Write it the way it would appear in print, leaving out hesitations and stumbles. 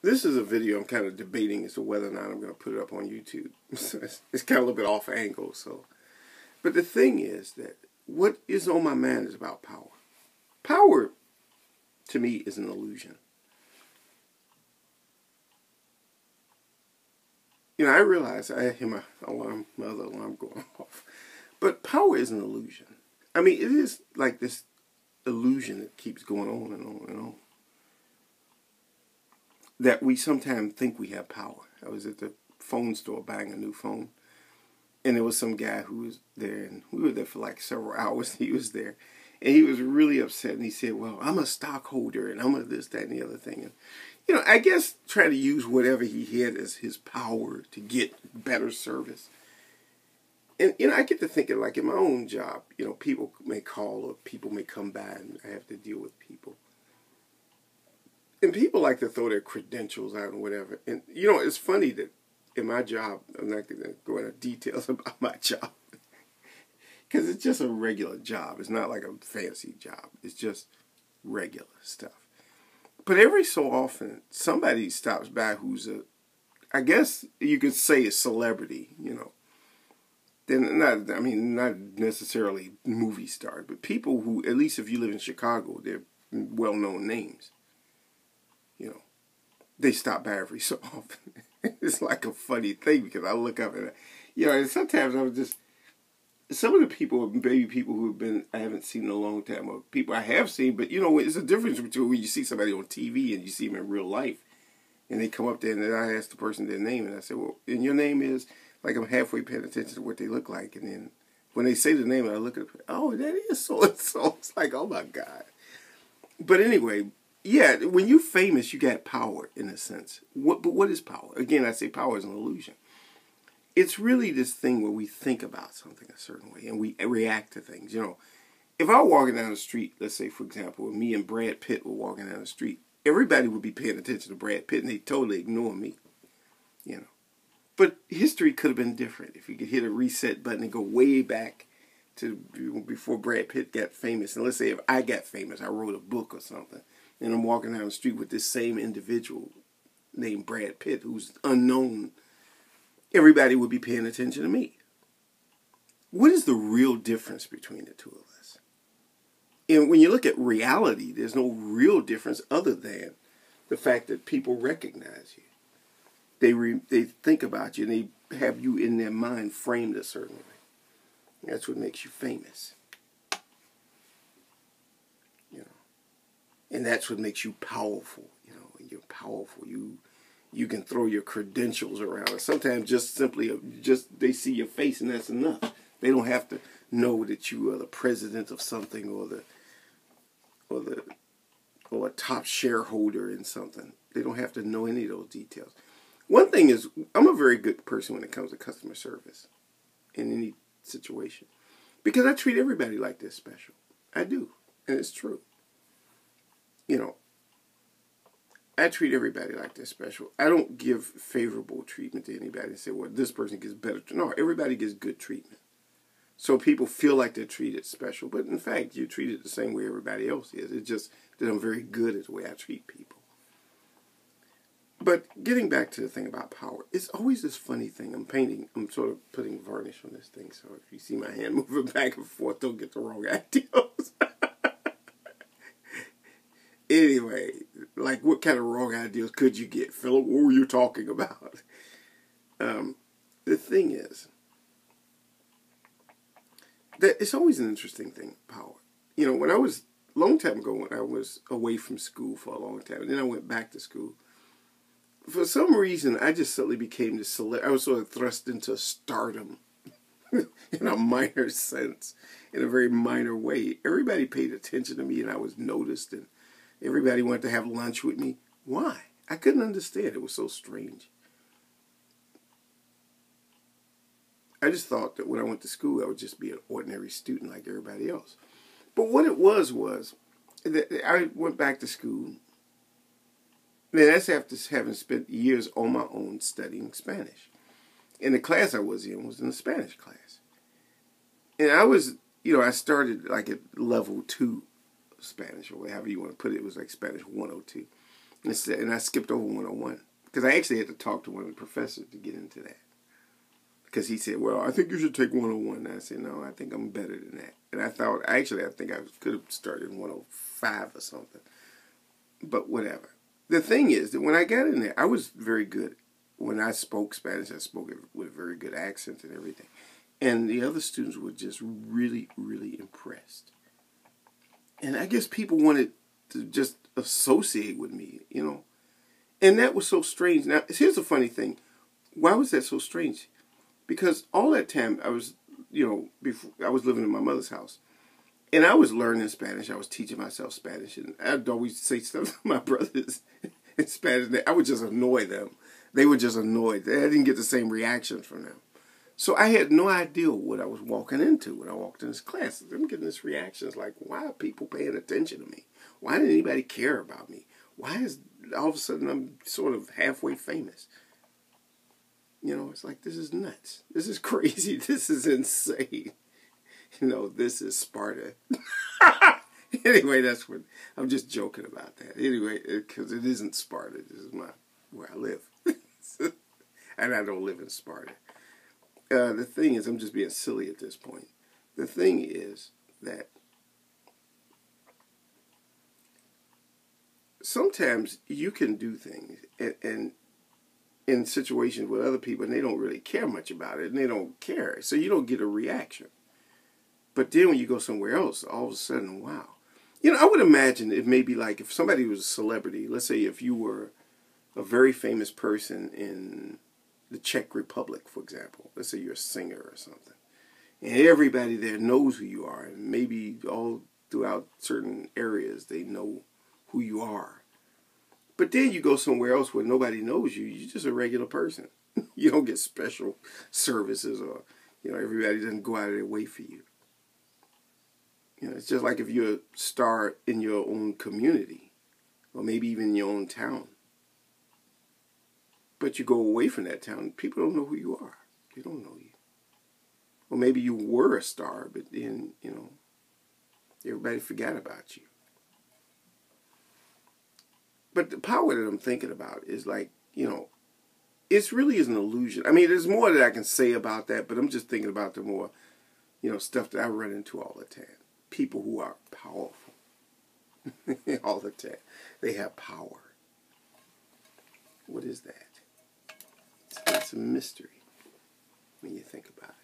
This is a video I'm kind of debating as to whether or not I'm going to put it up on YouTube. It's kind of a little bit off angle, so. But the thing is that what is on my mind is about power. Power, to me, is an illusion. You know, I realize I hear my other alarm going off. But power is an illusion. I mean, it is like this illusion that keeps going on and on and on. That we sometimes think we have power. I was at the phone store buying a new phone, and there was some guy who was there, and we were there for like several hours. He was there, and he was really upset, and he said, well, I'm a stockholder, and I'm a this, that, and the other thing. And, you know, I guess trying to use whatever he had as his power to get better service. And, you know, I get to thinking, like, in my own job, you know, people may call or people may come by, and I have to deal with people. And people like to throw their credentials out and whatever. And, you know, it's funny that in my job, I'm not going to go into details about my job. Because it's just a regular job. It's not like a fancy job. It's just regular stuff. But every so often, somebody stops by who's I guess you could say a celebrity, you know. They're not necessarily movie stars, but people who, at least if you live in Chicago, they're well-known names. You know, they stop by every so often. It's like a funny thing because I look up and, you know, and sometimes I was just, some of the people, maybe people who have been, I haven't seen in a long time, or people I have seen, but, you know, it's a difference between when you see somebody on TV and you see them in real life, and they come up there and then I ask the person their name, and I say, well, and your name is, like I'm halfway paying attention to what they look like, and then when they say the name, I look at it, oh, that is so-and-so. It's like, oh my God. But anyway, yeah, when you're famous, you got power in a sense. But what is power? Again, I say power is an illusion. It's really this thing where we think about something a certain way and we react to things. You know, if I were walking down the street, let's say, for example, me and Brad Pitt were walking down the street, everybody would be paying attention to Brad Pitt and they totally ignore me. You know. But history could have been different if you could hit a reset button and go way back to before Brad Pitt got famous. And let's say if I got famous, I wrote a book or something, and I'm walking down the street with this same individual named Brad Pitt who's unknown, everybody would be paying attention to me. What is the real difference between the two of us? And when you look at reality, there's no real difference other than the fact that people recognize you. They think about you, and they have you in their mind framed a certain way. That's what makes you famous. You know, and that's what makes you powerful. You know, when you're powerful, you can throw your credentials around. And sometimes just simply they see your face, and that's enough. They don't have to know that you are the president of something or a top shareholder in something. They don't have to know any of those details. One thing is, I'm a very good person when it comes to customer service in any situation. Because I treat everybody like they're special. I do. And it's true. You know, I treat everybody like they're special. I don't give favorable treatment to anybody and say, well, this person gets better. No, everybody gets good treatment. So people feel like they're treated special. But in fact, you're treated the same way everybody else is. It's just that I'm very good at the way I treat people. But getting back to the thing about power, it's always this funny thing. I'm sort of putting varnish on this thing, so if you see my hand moving back and forth, don't get the wrong ideas. Anyway, like what kind of wrong ideas could you get, Philip? What were you talking about? The thing is that it's always an interesting thing, power. You know, a long time ago, when I was away from school for a long time, and then I went back to school, for some reason, I just suddenly became this celebrity. I was sort of thrust into stardom in a minor sense, in a very minor way. Everybody paid attention to me, and I was noticed, and everybody wanted to have lunch with me. Why? I couldn't understand. It was so strange. I just thought that when I went to school, I would just be an ordinary student like everybody else. But what it was that I went back to school. Now, that's after having spent years on my own studying Spanish. And the class I was in was in the Spanish class. And I was, you know, I started like at level 2 Spanish, or however you want to put it. It was like Spanish 102. And I skipped over 101 because I actually had to talk to one of the professors to get into that. Because he said, well, I think you should take 101. And I said, no, I think I'm better than that. And I thought, actually, I think I could have started in 105 or something. But whatever. The thing is that when I got in there, I was very good. When I spoke Spanish, I spoke it with a very good accent and everything. And the other students were just really, really impressed. And I guess people wanted to just associate with me, you know. And that was so strange. Now, here's the funny thing. Why was that so strange? Because all that time I was, you know, before I was living in my mother's house. And I was learning Spanish. I was teaching myself Spanish. And I'd always say stuff to my brothers in Spanish. I would just annoy them. They were just annoyed. I didn't get the same reaction from them. So I had no idea what I was walking into when I walked in this class. I'm getting this reaction. It's like, why are people paying attention to me? Why did anybody care about me? Why is all of a sudden I'm sort of halfway famous? You know, it's like, this is nuts. This is crazy. This is insane. You know, this is Sparta. Anyway, that's what, I'm just joking about that. Anyway, because it isn't Sparta. This is where I live. And I don't live in Sparta. The thing is, I'm just being silly at this point. The thing is that sometimes you can do things and in situations with other people and they don't really care much about it and they don't care. So you don't get a reaction. But then when you go somewhere else, all of a sudden, wow. You know, I would imagine it may be like if somebody was a celebrity, let's say if you were a very famous person in the Czech Republic, for example. Let's say you're a singer or something. And everybody there knows who you are. And maybe all throughout certain areas they know who you are. But then you go somewhere else where nobody knows you. You're just a regular person. You don't get special services or, you know, everybody doesn't go out of their way for you. You know, it's just like if you're a star in your own community or maybe even in your own town. But you go away from that town, people don't know who you are. They don't know you. Or maybe you were a star, but then, you know, everybody forgot about you. But the power that I'm thinking about is like, you know, it really is an illusion. I mean, there's more that I can say about that, but I'm just thinking about the more, you know, stuff that I run into all the time. People who are powerful. All the time. They have power. What is that? It's a mystery when you think about it.